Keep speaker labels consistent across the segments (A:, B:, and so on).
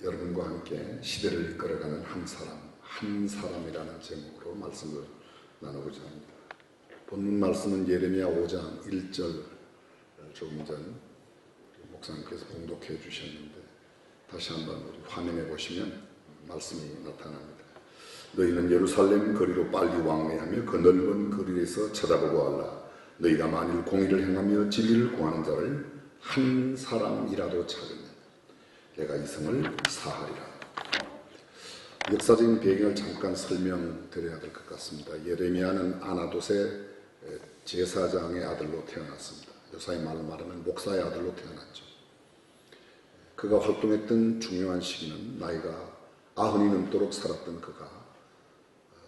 A: 여러분과 함께 시대를 이끌어가는 한 사람이라는 제목으로 말씀을 나누고자 합니다. 본문 말씀은 예레미야 5장 1절 조금 전 목사님께서 봉독해 주셨는데 다시 한번 우리 화면에 보시면 말씀이 나타납니다. 너희는 예루살렘 거리로 빨리 왕래하며 그 넓은 거리에서 쳐다보고 알라. 너희가 만일 공의를 행하며 진리를 구하는 자를 한 사람이라도 찾으면 내가 이 성을 사하리라. 역사적인 배경을 잠깐 설명드려야 될 것 같습니다. 예레미야는 아나돗의 제사장의 아들로 태어났습니다. 요사이 말로 말하면 목사의 아들로 태어났죠. 그가 활동했던 중요한 시기는 나이가 90이 넘도록 살았던 그가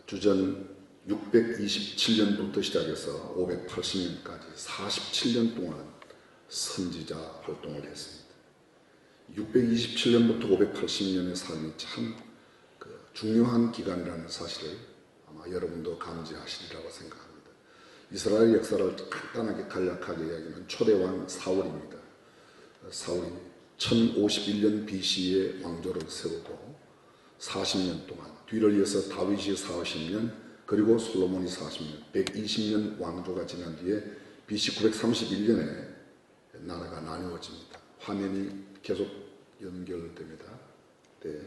A: 주전 627년부터 시작해서 580년까지 47년 동안 선지자 활동을 했습니다. 627년부터 580년의 삶이 참 중요한 기간이라는 사실을 아마 여러분도 감지하시리라고 생각합니다. 이스라엘 역사를 간단하게 간략하게 이야기하면 초대왕 사울입니다. 사울이 1051년 BC에 왕조를 세우고 40년 동안, 뒤를 이어서 다윗이 40년, 그리고 솔로몬이 40년, 120년 왕조가 지난 뒤에 BC 931년에 나라가 나누어집니다. 화면이 계속 연결됩니다. 네.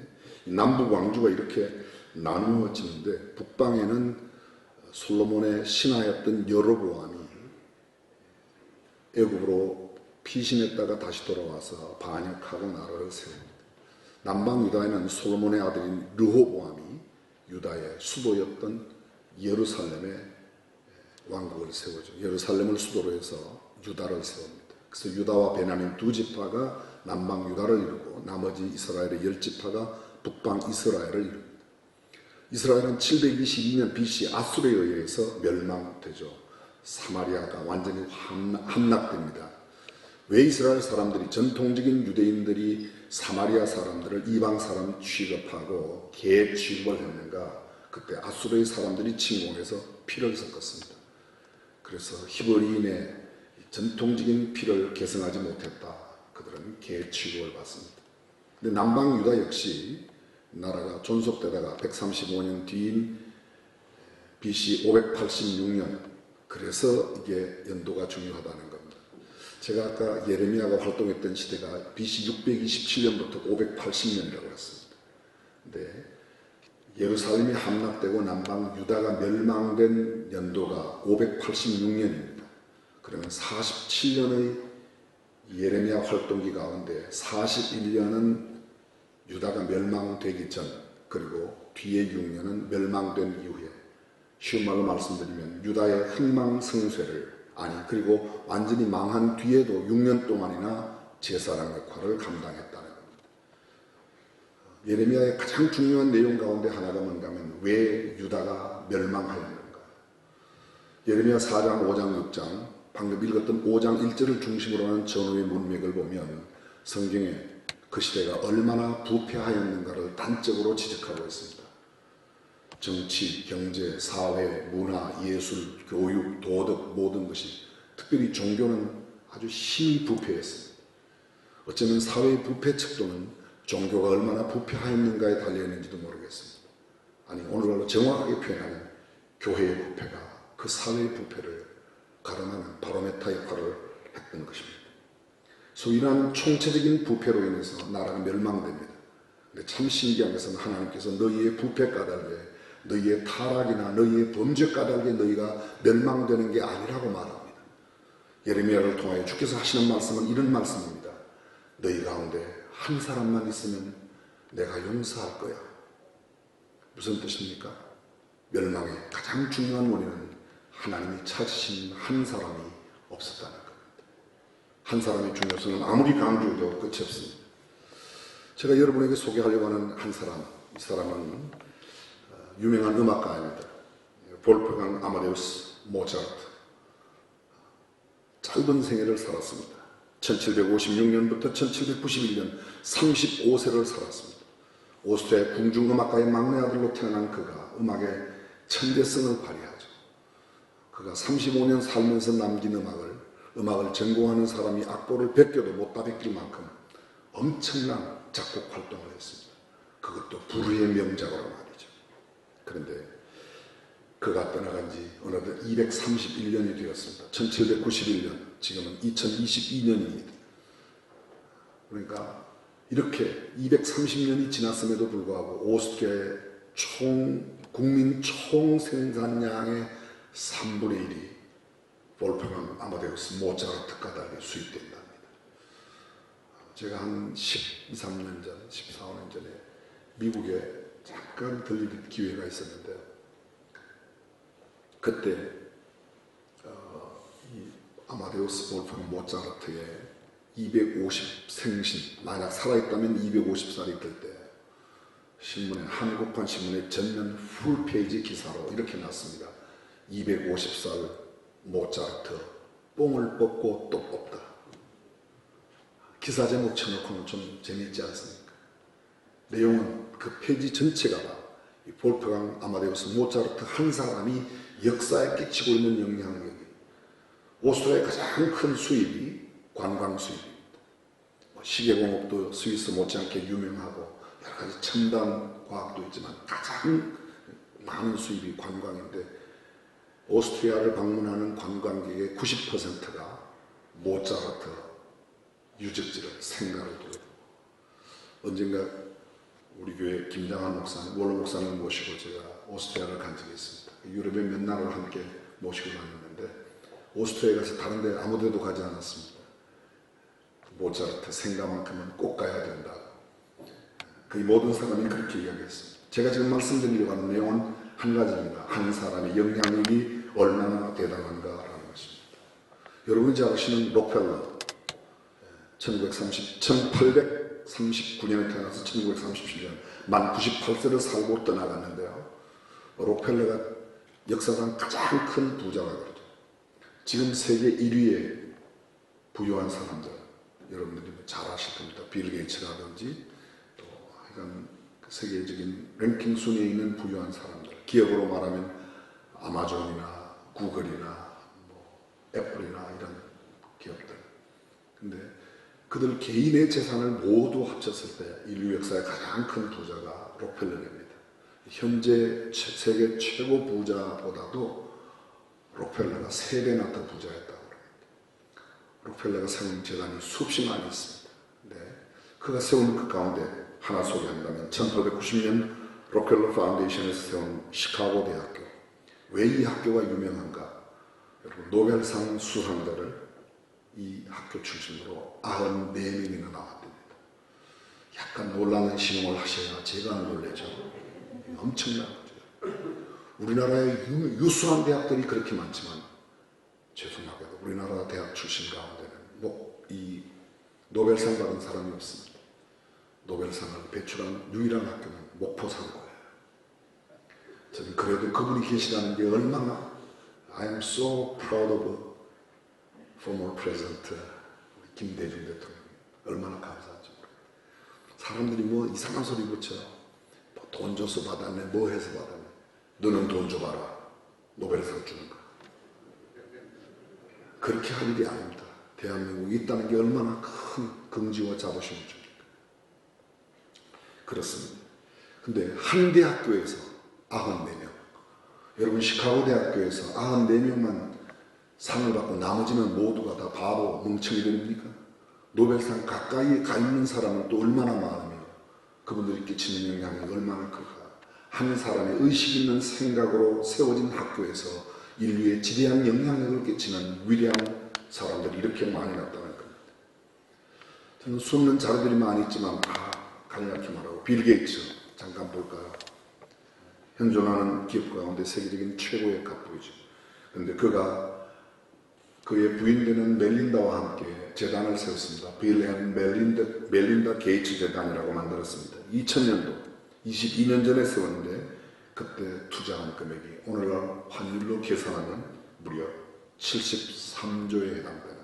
A: 남북 왕조가 이렇게 나누어지는데 북방에는 솔로몬의 신하였던 여로보암이 애굽으로 피신했다가 다시 돌아와서 반역하고 나라를 세웁니다. 남방 유다에는 솔로몬의 아들인 르호보암이 유다의 수도였던 예루살렘에 왕국을 세우죠. 예루살렘을 수도로 해서 유다를 세웁니다. 그래서 유다와 베냐민 두 지파가 남방 유다를 이루고 나머지 이스라엘의 10지파가 북방 이스라엘을 이룹니다. 이스라엘은 722년 BC 아수르에 의해서 멸망되죠. 사마리아가 완전히 함락됩니다. 왜 이스라엘 사람들이, 전통적인 유대인들이 사마리아 사람들을 이방 사람 취급하고 개 취급을 했는가? 그때 아수르의 사람들이 침공해서 피를 섞었습니다. 그래서 히브리인의 전통적인 피를 계승하지 못했다. 그들은 개 취급을 받습니다. 근데 남방 유다 역시 나라가 존속되다가 135년 뒤인 BC 586년, 그래서 이게 연도가 중요하다는 겁니다. 제가 아까 예레미야가 활동했던 시대가 BC 627년부터 580년이라고 했습니다. 근데 예루살렘이 함락되고 남방 유다가 멸망된 연도가 586년입니다. 그러면 47년의 예레미야 활동기 가운데 41년은 유다가 멸망되기 전, 그리고 뒤에 6년은 멸망된 이후에, 쉬운 말로 말씀드리면 유다의 흥망성쇠를, 그리고 완전히 망한 뒤에도 6년 동안이나 제사장 역할을 감당했다는 겁니다. 예레미야의 가장 중요한 내용 가운데 하나가 뭔가 하면 왜 유다가 멸망하였는가. 예레미야 4장, 5장, 6장, 방금 읽었던 5장 1절을 중심으로 하는 전후의 문맥을 보면 성경에 그 시대가 얼마나 부패하였는가를 단적으로 지적하고 있습니다. 정치, 경제, 사회, 문화, 예술, 교육, 도덕, 모든 것이, 특별히 종교는 아주 심히 부패했습니다. 어쩌면 사회의 부패 척도는 종교가 얼마나 부패하였는가에 달려있는지도 모르겠습니다. 오늘날로 정확하게 표현하면 교회의 부패가 그 사회의 부패를 가름하는 바로메타 역할을 했던 것입니다. 이러한 총체적인 부패로 인해서 나라가 멸망됩니다. 근데 참 신기한 것은 하나님께서 너희의 부패 까닭에, 너희의 타락이나 너희의 범죄 까닭에 너희가 멸망되는 게 아니라고 말합니다. 예레미야를 통하여 주께서 하시는 말씀은 이런 말씀입니다. 너희 가운데 한 사람만 있으면 내가 용서할 거야. 무슨 뜻입니까? 멸망의 가장 중요한 원인은 하나님이 찾으신 한 사람이 없었다는 겁니다. 한 사람의 중요성은 아무리 강조해도 끝이 없습니다. 제가 여러분에게 소개하려고 하는 한 사람, 이 사람은 유명한 음악가입니다. 볼프강 아마데우스 모차르트. 짧은 생애를 살았습니다. 1756년부터 1791년 35세를 살았습니다. 오스트리아 궁중음악가의 막내 아들로 태어난 그가 음악의 천재성을 발휘하죠. 그가 35년 살면서 남긴 음악을 전공하는 사람이 악보를 베껴도 못 다 베낄 만큼 엄청난 작곡 활동을 했습니다. 그것도 불후의 명작으로 말이죠. 그런데 그가 떠나간 지 어느덧 231년이 되었습니다. 1791년, 지금은 2022년입니다. 그러니까 이렇게 230년이 지났음에도 불구하고 오스트리아의 국민 총생산량의 3분의 1이 볼프강 아마데우스 모차르트가 달리 수입된답니다. 제가 한 13년 전, 14년 전에 미국에 잠깐 들릴 기회가 있었는데요. 그때 이 아마데우스 볼프강 모차르트의 250 생신, 만약 살아있다면 250살이 될 때 신문에, 한국판 신문의 전면 풀페이지 기사로 이렇게 났습니다. 250살 모차르트 뽕을 뽑고 또 뽑다. 기사 제목 쳐놓고는 좀 재미있지 않습니까? 내용은 그 페이지 전체가 이 볼프강 아마데우스 모차르트 한 사람이 역사에 끼치고 있는 영향력이, 오스트리아의 가장 큰 수입이 관광 수입입니다. 시계공업도 스위스 못지않게 유명하고 여러 가지 첨단 과학도 있지만 가장 많은 수입이 관광인데, 오스트리아를 방문하는 관광객의 90%가 모차르트 유적지를 생가를 두고, 언젠가 우리 교회 김장한 목사님, 원로 목사님 모시고 제가 오스트리아를 간 적이 있습니다. 유럽에 몇 나라를 함께 모시고 다녔는데 오스트리아에 가서 다른 데 아무 데도 가지 않았습니다. 모차르트 생가만큼은 꼭 가야 된다고. 거의 모든 사람이 그렇게 이야기했습니다. 제가 지금 말씀드리려고 하는 내용은 한 가지입니다. 한 사람의 영향력이 얼마나 대단한가라는 것입니다. 여러분이 잘 아시는 록펠러, 1839년에 태어나서 1937년 만 98세를 살고 떠나갔는데요. 록펠러가 역사상 가장 큰 부자라 그러죠. 지금 세계 1위의 부유한 사람들, 여러분들이 잘 아실 겁니다. 빌 게이츠라든지 또 하여간 세계적인 랭킹 순위에 있는 부유한 사람들, 기업으로 말하면 아마존이나 구글이나 애플이나 이런 기업들. 근데 그들 개인의 재산을 모두 합쳤을 때 인류 역사의 가장 큰 부자가 록펠러입니다. 현재 세계 최고 부자보다도 록펠러가 3배나 더 부자였다고 합니다. 록펠러가 세운 재단이 수십만이 있습니다. 네. 그가 세운 그 가운데 하나 소개한다면 1890년 록펠러 파운데이션에서 세운 시카고 대학교. 왜 이 학교가 유명한가? 여러분, 노벨상 수상자를 이 학교 출신으로 94명이나 나왔답니다. 약간 놀라는 신용을 하셔야 제가 안 놀래죠. 엄청난 거죠. 우리나라의 유수한 대학들이 그렇게 많지만 죄송하게도 우리나라 대학 출신 가운데는 이 노벨상 받은 사람이 없습니다. 노벨상을 배출한 유일한 학교는 목포상고예요. 저는 그래도 그분이 계시다는 게 얼마나 I am so proud of former president 김대중 대통령. 얼마나 감사하죠. 사람들이 뭐 이상한 소리 붙여. 돈 줘서 받았네, 뭐 해서 받았네. 너는 돈 줘봐라. 노벨상 주는 거. 그렇게 할 일이 아닙니다. 대한민국이 있다는 게 얼마나 큰 긍지와 자부심을 줍니까? 그렇습니다. 근데 한 대학교에서 94명. 여러분, 시카고 대학교에서 94명만 상을 받고 나머지는 모두가 다 바보, 멍청이들입니까? 노벨상 가까이 가 있는 사람은 또 얼마나 많으며 그분들이 끼치는 영향이 얼마나 클까. 한 사람의 의식 있는 생각으로 세워진 학교에서 인류에 지대한 영향력을 끼치는 위대한 사람들이 이렇게 많이 났다는 겁니다. 저는 수없는 자료들이 많이 있지만 간략히 말하고 빌 게이츠 잠깐 볼까요? 현존하는 기업 가운데 세계적인 최고의 갑부이죠. 그런데 그의 부인되는 멜린다와 함께 재단을 세웠습니다. 빌 앤 멜린다 게이츠 재단이라고 만들었습니다. 2000년도 22년 전에 세웠는데 그때 투자한 금액이 오늘날 환율로 계산하면 무려 73조에 해당되는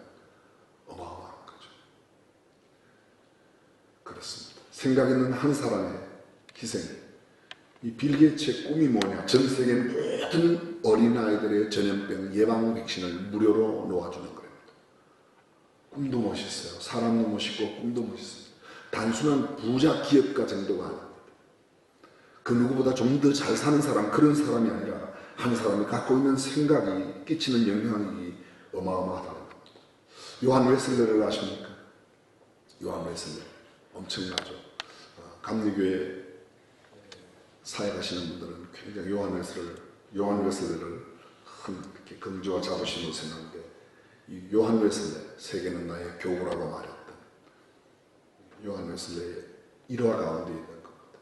A: 어마어마한 거죠. 그렇습니다. 생각 있는 한 사람의 희생. 이 빌 게이츠의 꿈이 뭐냐? 전 세계 모든 어린아이들의 전염병 예방 백신을 무료로 놓아주는 겁니다. 꿈도 멋있어요. 사람도 멋있고 꿈도 멋있습니다. 단순한 부자 기업가 정도가 아닙니다. 그 누구보다 좀 더 잘 사는 사람, 그런 사람이 아니라 한 사람이 갖고 있는 생각이 끼치는 영향력이 어마어마하다는 겁니다. 요한 웨슬레를 아십니까? 요한 웨슬레 엄청나죠. 감리교회 사역하시는 분들은 굉장히 요한 웨슬레를 이렇게 긍지와 자부심으로 생각하는데, 이 요한 웨슬레, 세계는 나의 교구라고 말했던 요한 웨슬레의 일화 가운데 있는 겁니다.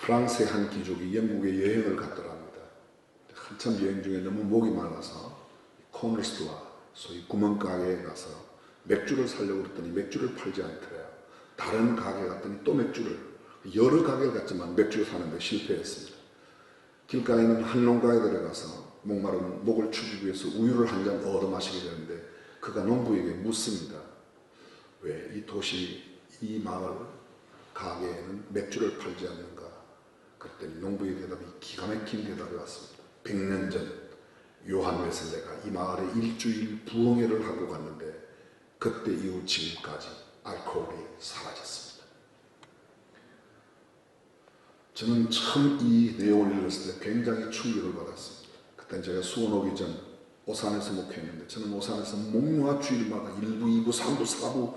A: 프랑스의 한 귀족이 영국에 여행을 갔더랍니다. 한참 여행 중에 너무 목이 말라서 코너스토어, 소위 구멍가게에 가서 맥주를 사려고 그랬더니 맥주를 팔지 않더래요. 다른 가게 갔더니 또 맥주를, 여러 가게를 갔지만 맥주 사는데 실패했습니다. 길가에 있는 한 농가에 들어가서 목마른 목을 축이기 위해서 우유를 한 잔 얻어 마시게 되는데, 그가 농부에게 묻습니다. 왜 이 도시, 이 마을 가게에는 맥주를 팔지 않는가? 그랬더니 농부의 대답이 기가 막힌 대답이 왔습니다. 100년 전 요한 웨슬레가 이 마을에 일주일 부흥회를 하고 갔는데, 그때 이후 지금까지 알코올이 사라졌습니다. 저는 처음 이 내용을 읽었을 때 굉장히 충격을 받았습니다. 그때 제가 수원 오기 전 오산에서 목회했는데, 저는 오산에서 목요일 주일마다 1부, 2부, 3부, 4부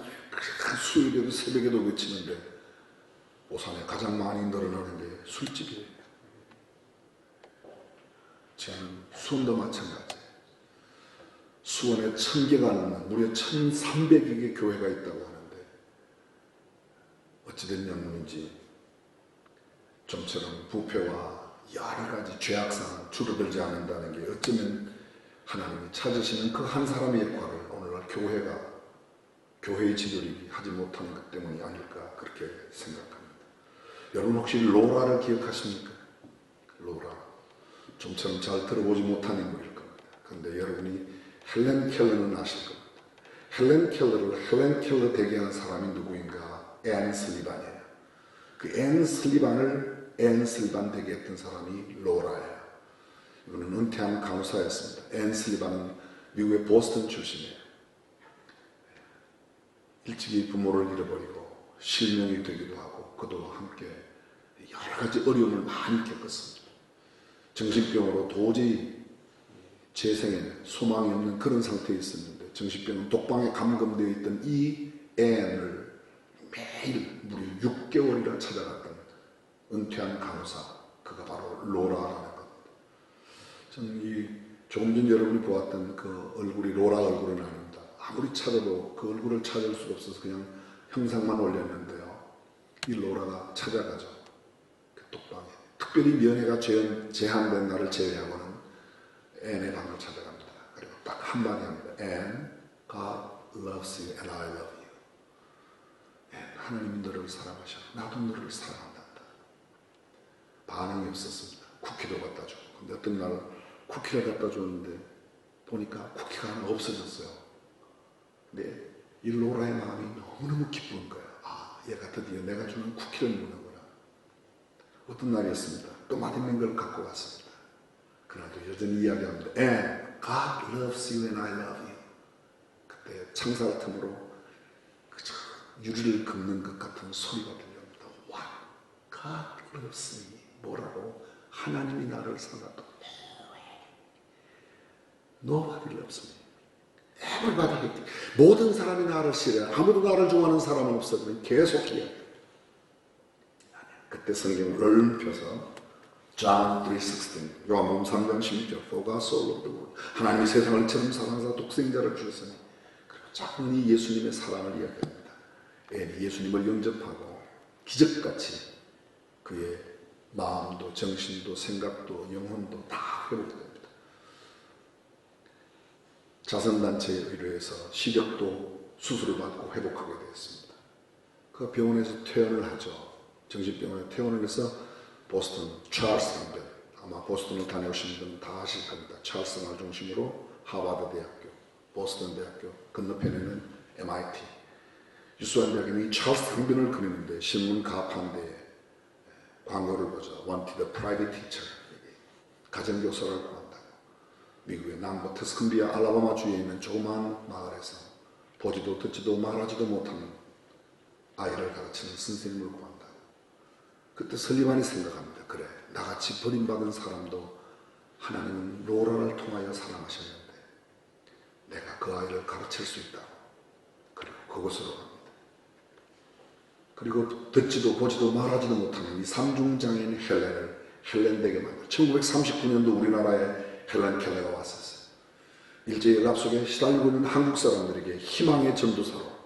A: 수요일에도 새벽에도 외치는데, 오산에 가장 많이 늘어나는 게 술집이에요. 저는 수원도 마찬가지예요. 수원에 1000개가 넘는 무려 1300여 개 교회가 있다고 하는데, 어찌된 영문인지 좀처럼 부패와 여러 가지 죄악상 줄어들지 않는다는 게 어쩌면 하나님이 찾으시는 그 한 사람의 역할을 오늘날 교회의 지도력이 하지 못하는 것 때문이 아닐까, 그렇게 생각합니다. 여러분 혹시 로라를 기억하십니까? 로라. 좀처럼 잘 들어보지 못한 인물일 겁니다. 그런데 여러분이 헬렌 켈러는 아실 겁니다. 헬렌 켈러 되게 한 사람이 누구인가? 앤 슬리반이에요. 그 앤 슬리반 되게 했던 사람이 로라예요. 이분은 은퇴한 간호사였습니다. 앤 슬리반은 미국의 보스턴 출신이에요. 일찍이 부모를 잃어버리고 실명이 되기도 하고, 그도 함께 여러 가지 어려움을 많이 겪었습니다. 정신병으로 도저히 재생에 소망이 없는 그런 상태에 있었는데, 정신병은 독방에 감금되어 있던 이 앤을 매일 무려 6개월이나 찾아갔던 은퇴한 간호사, 그가 바로 로라라는 겁니다. 저는 조금 전 여러분이 보았던 그 얼굴이 로라 얼굴은 아닙니다. 아무리 찾아도 그 얼굴을 찾을 수가 없어서 그냥 형상만 올렸는데요. 이 로라가 찾아가죠. 그 독방에. 특별히 면회가 제한된 날을 제외하고는 앤의 방을 찾아갑니다. 그리고 딱 한마디 합니다. Anne, God loves you and I love you. 앤, 하나님이 너를 사랑하셔. 나도 너를 사랑한다. 반응이 없었습니다. 쿠키도 갖다 주고. 근데 어떤 날 쿠키를 갖다 줬는데 보니까 쿠키가 하나 없어졌어요. 근데 이 로라의 마음이 너무너무 기쁜 거예요. 아, 얘가 드디어 내가 주는 쿠키를 먹는구나. 어떤 날이었습니다. 또 맛있는 걸 갖고 왔습니다. 그날도 여전히 이야기합니다. And God loves you and I love you. 그때 창살 틈으로 그저 유리를 긁는 것 같은 소리가 들립니다. 와, God loves me. 뭐라고? 하나님이 나를 사랑한다. Nobody loves me. Everybody hates me. 모든 사람이 나를 싫어해. 아무도 나를 좋아하는 사람은 없어. 계속 이야기해요. 그때 성경을 펴서 John 3:16 요한복음 3장 16절 For God so loved the world. 하나님이 세상을 처럼 사랑하사 독생자를 주셨으니. 그리고 자꾸니 예수님의 사랑을 이야기합니다. 예수님을 영접하고 기적같이 그의 마음도 정신도 생각도 영혼도 다 회복됩니다. 자선단체에 의뢰해서 시력도 수술을 받고 회복하게 되었습니다. 그 병원에서 퇴원을 하죠. 정신병원에 퇴원을 해서 보스턴 찰스 강변, 아마 보스턴을 다녀오신 분은 다 아실 겁니다. 찰스를 중심으로 하버드 대학교, 보스턴 대학교 건너편에는 MIT, 유수한 대학교는 이 찰스 강변을 그리는데 신문 가판대에 광고를 보죠. Wanted a private teacher. 가정교사를 구한다고. 미국의 남부 터스컨비아 알라바마 주에 있는 조그마한 마을에서 보지도 듣지도 말하지도 못하는 아이를 가르치는 선생님을 구한다. 그때 설리반이 생각합니다. 그래, 나같이 버림받은 사람도 하나님은 로라를 통하여 사랑하셨는데 내가 그 아이를 가르칠 수 있다고. 그리고 그곳으로 갑니다. 그리고 듣지도 보지도 말하지도 못하는 이 삼중장애인 헬렌을 헬렌되게 만들어 1939년도 우리나라에 헬렌 켈러가 왔었어요. 일제연합 속에 시달리고 있는 한국 사람들에게 희망의 전도사로,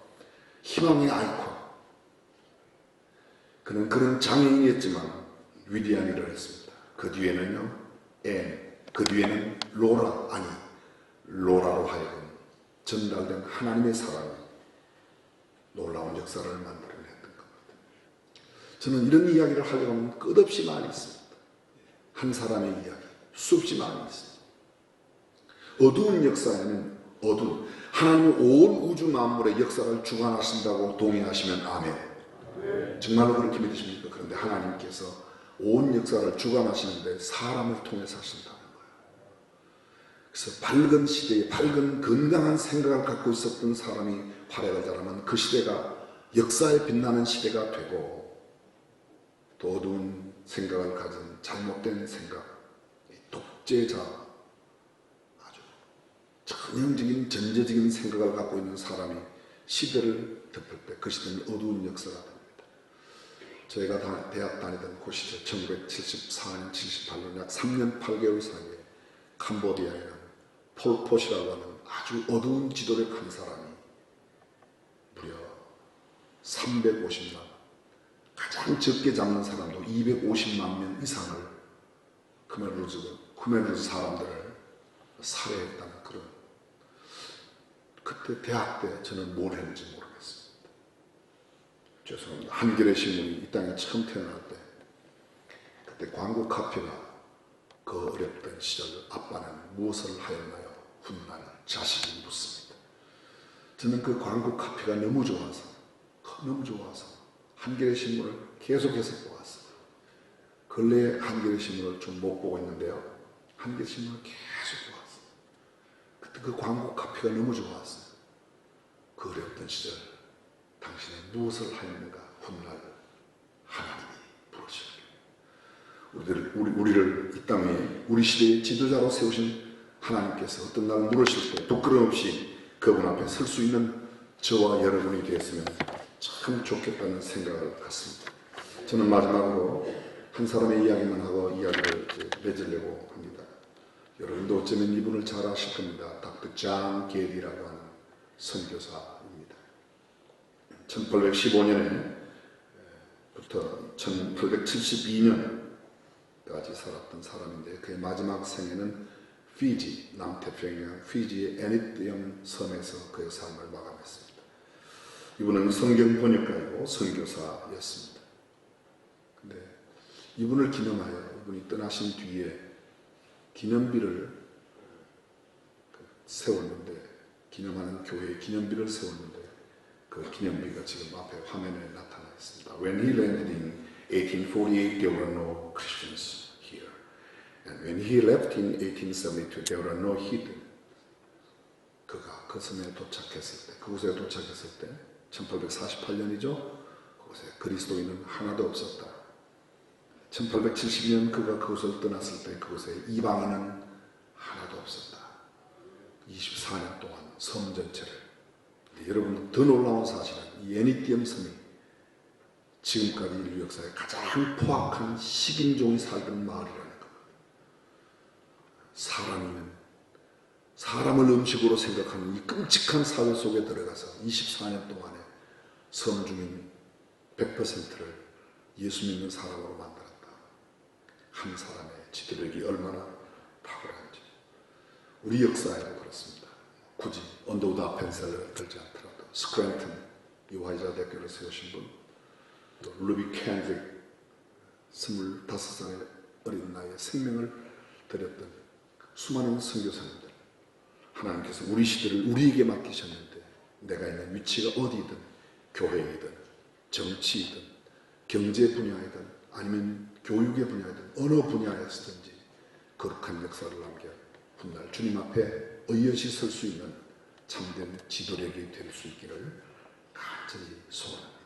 A: 희망의 아이콘. 그는 그런 장애인이었지만 위대한 일을 했습니다. 그 뒤에는요, 그 뒤에는 로라, 아니 로라로 하여금 전달된 하나님의 사랑이 놀라운 역사를 만들어냈던 것 같아요. 저는 이런 이야기를 하려고 하면 끝없이 많이 있습니다. 한 사람의 이야기, 수없이 많이 있습니다. 어두운 역사에는 하나님은 온 우주 만물의 역사를 주관하신다고 동의하시면 아멘. 정말로 그렇게 믿으십니까? 그런데 하나님께서 온 역사를 주관하시는데 사람을 통해서 하신다는 거예요. 그래서 밝은 시대에 밝은 건강한 생각을 갖고 있었던 사람이 활약을 잘하면 그 시대가 역사에 빛나는 시대가 되고, 또 어두운 생각을 가진 잘못된 생각, 독재자, 아주 전형적인 전제적인 생각을 갖고 있는 사람이 시대를 덮을 때 그 시대는 어두운 역사가 됩니다. 저희가 대학 다니던 그 시절 1974년, 78년 약 3년 8개월 사이에 캄보디아에는 폴폿이라고 하는 아주 어두운 지도력 한 사람이 무려 350만, 가장 적게 잡는 사람도 250만 명 이상을 크메르즈 사람들을 살해했다는 그런, 그때 대학 때 저는 뭘 했는지 모르겠습니다. 죄송합니다. 한겨레 신문이 이 땅에 처음 태어날 때 그때 광고 카피가 그 어렵던 시절 아빠는 무엇을 하였나요? 훗날 자식이 묻습니다. 저는 그 광고 카피가 너무 좋아서 한겨레 신문을 계속해서 보았어요. 근래에 한겨레 신문을 좀 못 보고 있는데요, 한겨레 신문을 계속 보았어요. 그때 그 광고 카피가 너무 좋았어요. 그 어렵던 시절 당신은 무엇을 하였는가? 훗날 하나님이 부르시길. 우리를 이 땅에 우리 시대의 지도자로 세우신 하나님께서 어떤 날 물으실 때 부끄럼 없이 그분 앞에 설 수 있는 저와 여러분이 되었으면 참 좋겠다는 생각을 갖습니다. 저는 마지막으로 한 사람의 이야기만 하고 이야기를 맺으려고 합니다. 여러분도 어쩌면 이분을 잘 아실 겁니다. 닥터 잔 게리라고 하는 선교사입니다. 1815년부터 1872년까지 살았던 사람인데, 그의 마지막 생애는 피지, 남태평양 피지의 애니띠엄 섬에서 그의 삶을 마감했습니다. 이분은 성경 번역가이고 선교사였습니다. 근데 이분을 기념하여, 이분이 떠나신 뒤에 기념비를 세웠는데, 기념하는 교회에 기념비를 세웠는데, 그 기념비가 지금 앞에 화면에 나타나 있습니다. When he landed in 1848, there were no Christians here. And when he left in 1872, there were no heathen. 그가 그 섬에 도착했을 때, 그곳에 도착했을 때, 1848년이죠. 그곳에 그리스도인은 하나도 없었다. 1872년 그가 그곳을 떠났을 때, 그곳에 이방인은 하나도 없었다. 24년 동안 섬 전체를. 여러분, 더 놀라운 사실은 이 애니띠엄 섬이 지금까지 인류 역사에 가장 포악한 식인종이 살던 마을이라는 겁니다. 사람을 음식으로 생각하는 이 끔찍한 사회 속에 들어가서 24년 동안에 섬 주민 100%를 예수 믿는 사람으로 만들었다. 한 사람의 지도력이 얼마나 탁월한지. 우리 역사에도 그렇습니다. 굳이 언더우드 아펜셀러를 들지 않더라도 스크랜튼 유화이자 대교를 세우신 분, 또 루비 캔드릭 25살의 어린 나이에 생명을 드렸던 수많은 선교사님들, 하나님께서 우리 시대를 우리에게 맡기셨는데, 내가 있는 위치가 어디든, 교회이든 정치이든 경제 분야이든 아니면 교육의 분야이든 어느 분야에서든지 거룩한 역사를 남겨 훗날 주님 앞에 의젓이 설 수 있는 참된 지도력이 될 수 있기를 간절히 소원합니다.